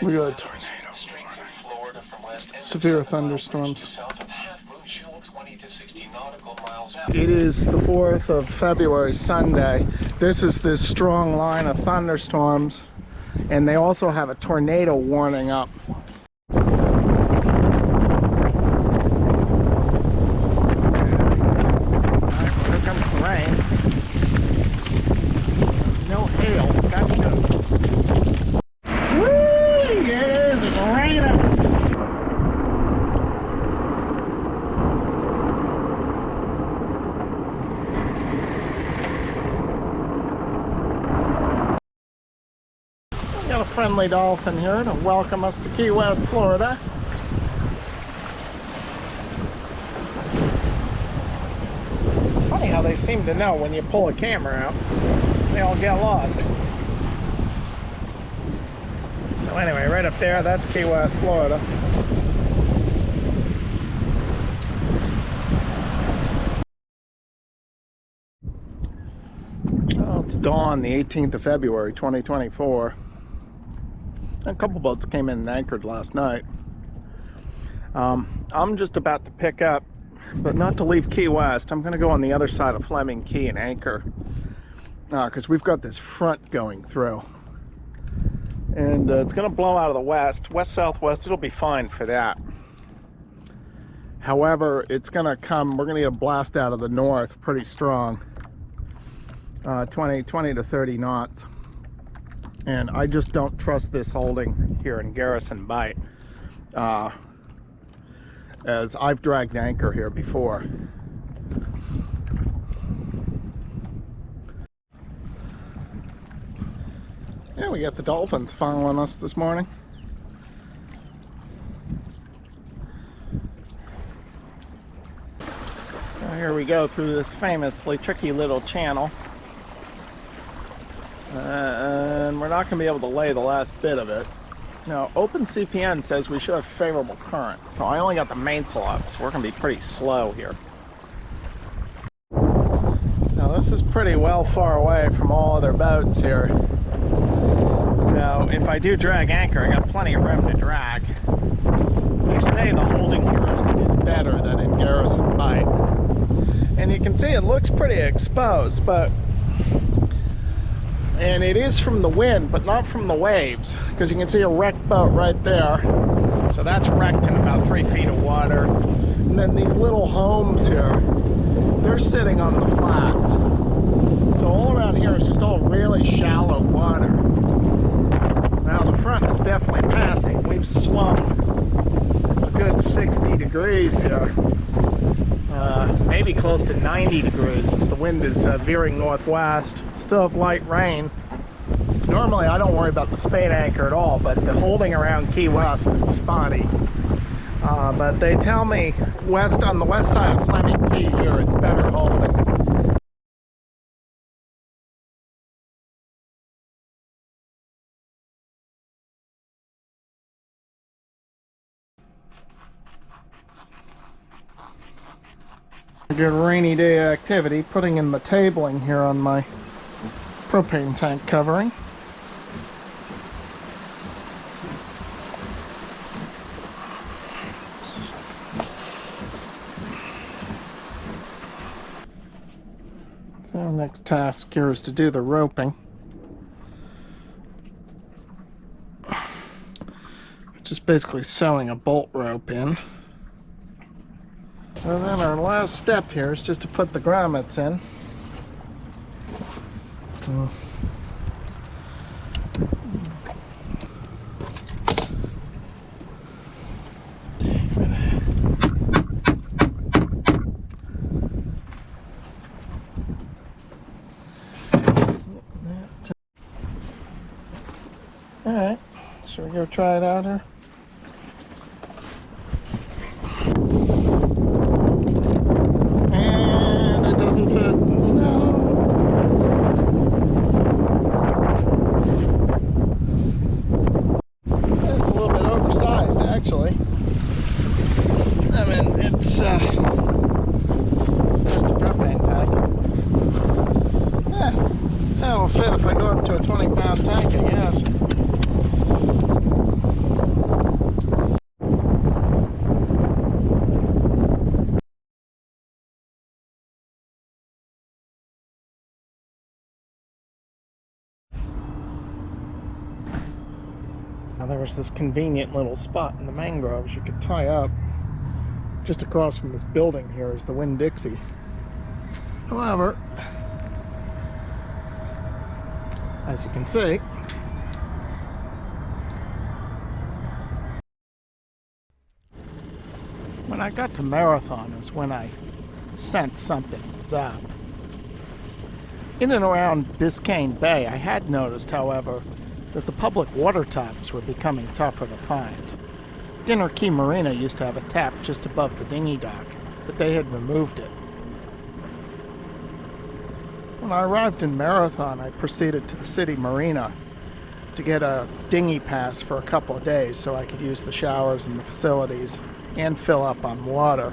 We got a tornado warning. Severe thunderstorms. It is the 4th of February, Sunday. This is this strong line of thunderstorms, and they also have a tornado warning up. Here comes the rain. No hail. That's good. Woo! It is raining. Got a friendly dolphin here to welcome us to Key West, Florida. It's funny how they seem to know when you pull a camera out. They all get lost. So anyway, right up there, that's Key West, Florida. Well, it's dawn, the 18th of February, 2024. A couple boats came in and anchored last night. I'm just about to pick up, but not to leave Key West. I'm going to go on the other side of Fleming Key and anchor, because we've got this front going through. And it's going to blow out of the west-southwest. It'll be fine for that. However, it's going to come, we're going to get a blast out of the north pretty strong. 20 to 30 knots. And I just don't trust this holding here in Garrison Bight, as I've dragged anchor here before. Yeah, we got the dolphins following us this morning. So here we go through this famously tricky little channel. And we're not going to be able to lay the last bit of it. Now, OpenCPN says we should have favorable current, so I only got the mainsail up, so we're going to be pretty slow here. Now, this is pretty well far away from all other boats here. So, if I do drag anchor, I got plenty of room to drag. They say the holding here is better than in Garrison Bight. And you can see it looks pretty exposed, but... And it is from the wind, but not from the waves, because you can see a wrecked boat right there. So that's wrecked in about 3 feet of water. And then these little homes here, they're sitting on the flats. So all around here is just all really shallow water. Now the front is definitely passing. We've swung a good 60 degrees here. Maybe close to 90 degrees as the wind is veering northwest. Still have light rain. Normally I don't worry about the spade anchor at all, but the holding around Key West is spotty. But they tell me on the west side of Fleming Key here it's better holding. Good rainy day activity, putting in the tabling here on my propane tank covering. So next task here is to do the roping. Just basically sewing a bolt rope in. So then our last step here is just to put the grommets in. Alright, should we go try it out here? That'll fit if I go up to a 20-pound tank, I guess. Now there was this convenient little spot in the mangroves you could tie up. Just across from this building here is the Winn-Dixie. However, as you can see, when I got to Marathon is when I sensed something was up. In and around Biscayne Bay, I had noticed, however, that the public water taps were becoming tougher to find. Dinner Key Marina used to have a tap just above the dinghy dock, but they had removed it. When I arrived in Marathon, I proceeded to the city marina to get a dinghy pass for a couple of days so I could use the showers and the facilities and fill up on water.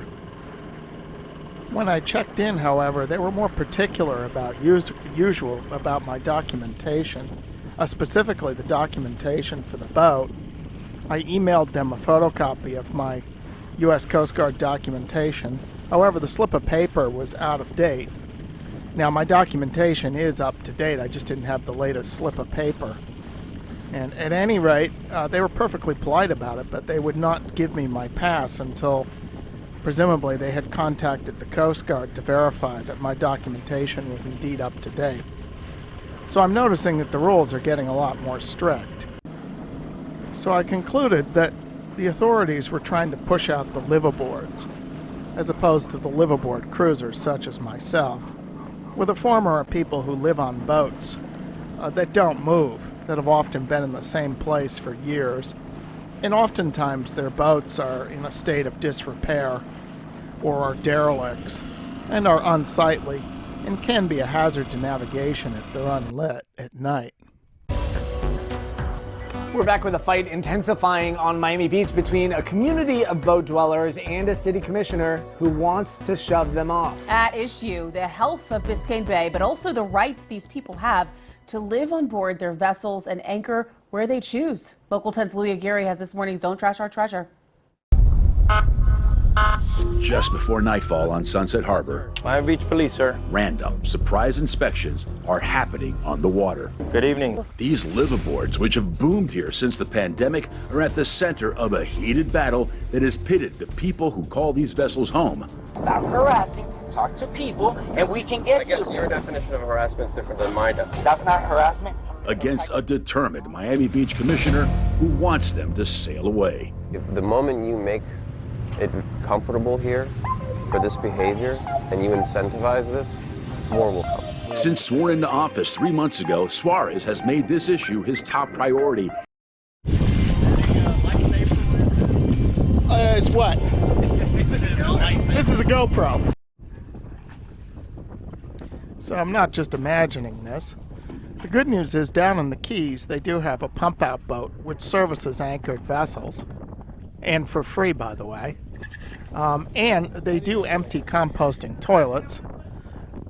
When I checked in, however, they were more particular about usual about my documentation, specifically the documentation for the boat. I emailed them a photocopy of my U.S. Coast Guard documentation. However, the slip of paper was out of date. Now, my documentation is up to date. I just didn't have the latest slip of paper. And at any rate, they were perfectly polite about it, but they would not give me my pass until presumably they had contacted the Coast Guard to verify that my documentation was indeed up to date. So I'm noticing that the rules are getting a lot more strict. So I concluded that the authorities were trying to push out the liveaboards, as opposed to the liveaboard cruisers such as myself, where the former are people who live on boats that don't move, that have often been in the same place for years, and oftentimes their boats are in a state of disrepair or are derelicts and are unsightly and can be a hazard to navigation if they're unlit at night. We're back with a fight intensifying on Miami Beach between a community of boat dwellers and a city commissioner who wants to shove them off. At issue, the health of Biscayne Bay, but also the rights these people have to live on board their vessels and anchor where they choose. Local 10's Louis Aguirre has this morning's Don't Trash Our Treasure. Just before nightfall on Sunset Harbor, Miami Beach Police, sir. random surprise inspections are happening on the water. Good evening. These liveaboards, which have boomed here since the pandemic, are at the center of a heated battle that has pitted the people who call these vessels home. Stop harassing, talk to people, and we can get to Your definition of harassment is different than my definition. That's not harassment. Against a determined Miami Beach commissioner who wants them to sail away. If the moment you make it comfortable here for this behavior and you incentivize this, more will come. Since sworn into office 3 months ago, Suarez has made this issue his top priority. It's what? This is a GoPro. So I'm not just imagining this. The good news is down in the Keys, they do have a pump-out boat which services anchored vessels. And for free, by the way. And they do empty composting toilets.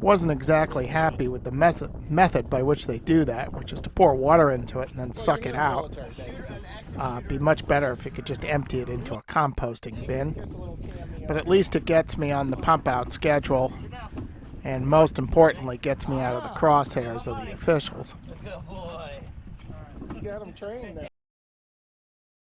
Wasn't exactly happy with the method by which they do that, which is to pour water into it and then suck it out. Be much better if you could just empty it into a composting bin. But at least it gets me on the pump-out schedule, and most importantly, gets me out of the crosshairs of the officials. You got them trained there.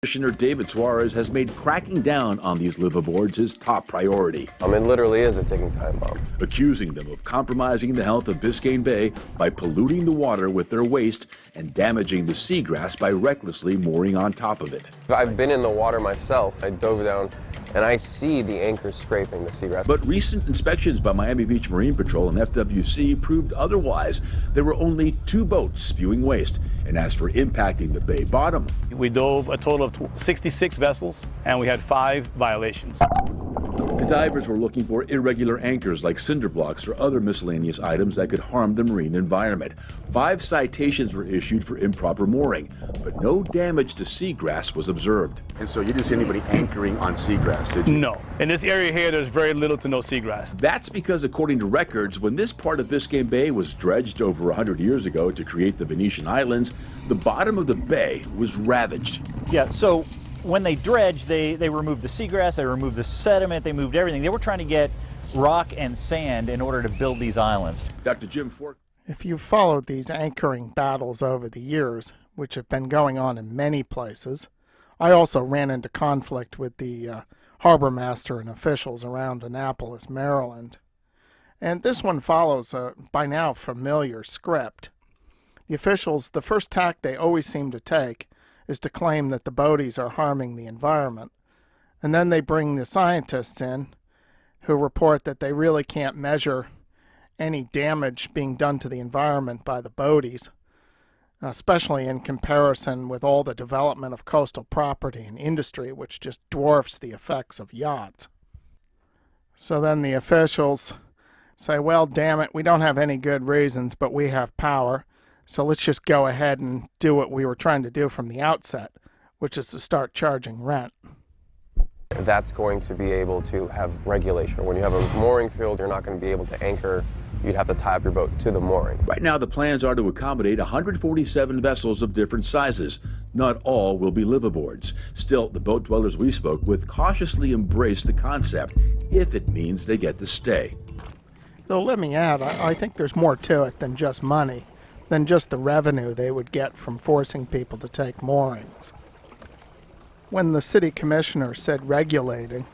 Commissioner David Suarez has made cracking down on these liveaboards his top priority, I mean, it literally is a ticking time bomb. accusing them of compromising the health of Biscayne Bay by polluting the water with their waste and damaging the seagrass by recklessly mooring on top of it. I've been in the water myself. I dove down and I see the anchors scraping the seagrass. But recent inspections by Miami Beach Marine Patrol and FWC proved otherwise. There were only 2 boats spewing waste. And as for impacting the bay bottom, We dove a total of 66 vessels, and we had 5 violations. the divers were looking for irregular anchors like cinder blocks or other miscellaneous items that could harm the marine environment. 5 citations were issued for improper mooring, but no damage to seagrass was observed. And so you didn't see anybody anchoring on seagrass, did you? No. In this area here, there's very little to no seagrass. That's because, according to records, when this part of Biscayne Bay was dredged over 100 years ago to create the Venetian Islands, the bottom of the bay was ravaged. Yeah, so when they dredged, they removed the seagrass, they removed the sediment, they moved everything. They were trying to get rock and sand in order to build these islands. Dr. Jim Fork. If you've followed these anchoring battles over the years, which have been going on in many places. I also ran into conflict with the harbor master and officials around Annapolis, Maryland. And this one follows a by now familiar script. The officials, the first tack they always seem to take is to claim that the boaties are harming the environment. And then they bring the scientists in who report that they really can't measure any damage being done to the environment by the boaties, especially in comparison with all the development of coastal property and industry, which just dwarfs the effects of yachts. So then the officials say, well, damn it, we don't have any good reasons, but we have power, so let's just go ahead and do what we were trying to do from the outset, which is to start charging rent. That's going to be able to have regulation. When you have a mooring field, you're not going to be able to anchor. You'd have to tie up your boat to the mooring. Right now, the plans are to accommodate 147 vessels of different sizes. Not all will be liveaboards. Still, the boat dwellers we spoke with cautiously embrace the concept if it means they get to stay. Though let me add, I think there's more to it than just money, than just the revenue they would get from forcing people to take moorings. When the city commissioner said regulating,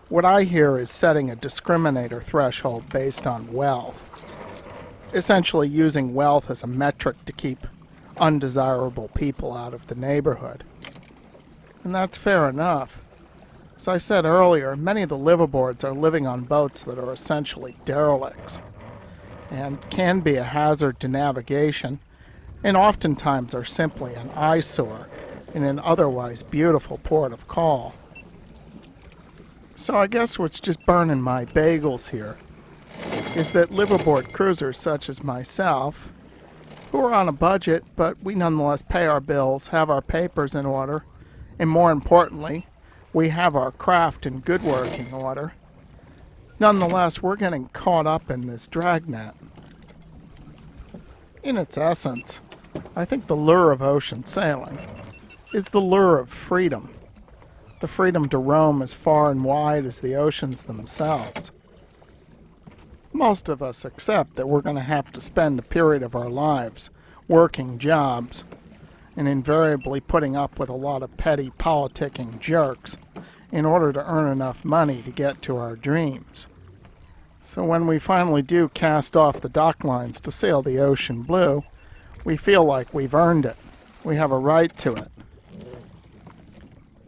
what I hear is setting a discriminator threshold based on wealth, essentially using wealth as a metric to keep undesirable people out of the neighborhood. And that's fair enough. As I said earlier, many of the liveaboards are living on boats that are essentially derelicts and can be a hazard to navigation, and oftentimes are simply an eyesore in an otherwise beautiful port of call. So I guess what's just burning my bagels here is that liveaboard cruisers such as myself, who are on a budget, but we nonetheless pay our bills, have our papers in order, and more importantly, we have our craft in good working order, nonetheless, we're getting caught up in this dragnet. In its essence, I think the lure of ocean sailing is the lure of freedom. The freedom to roam as far and wide as the oceans themselves. Most of us accept that we're going to have to spend a period of our lives working jobs and invariably putting up with a lot of petty politicking jerks in order to earn enough money to get to our dreams. So when we finally do cast off the dock lines to sail the ocean blue, we feel like we've earned it. We have a right to it.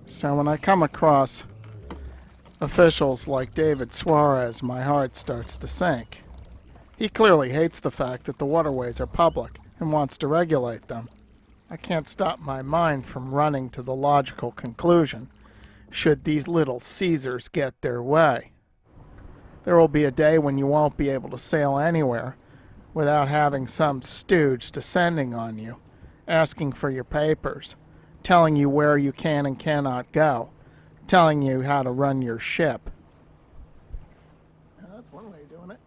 So when I come across officials like David Suarez, my heart starts to sink. He clearly hates the fact that the waterways are public and wants to regulate them. I can't stop my mind from running to the logical conclusion, should these little Caesars get their way. There will be a day when you won't be able to sail anywhere without having some stooge descending on you, asking for your papers, telling you where you can and cannot go, telling you how to run your ship. That's one way of doing it.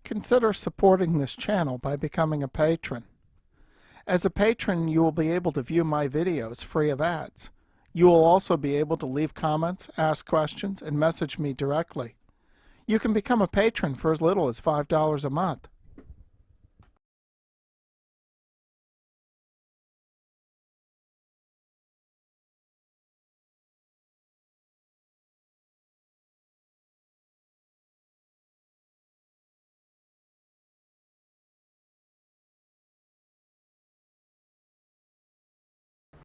Consider supporting this channel by becoming a patron. As a patron, you will be able to view my videos free of ads. You will also be able to leave comments, ask questions, and message me directly. You can become a patron for as little as $5 a month.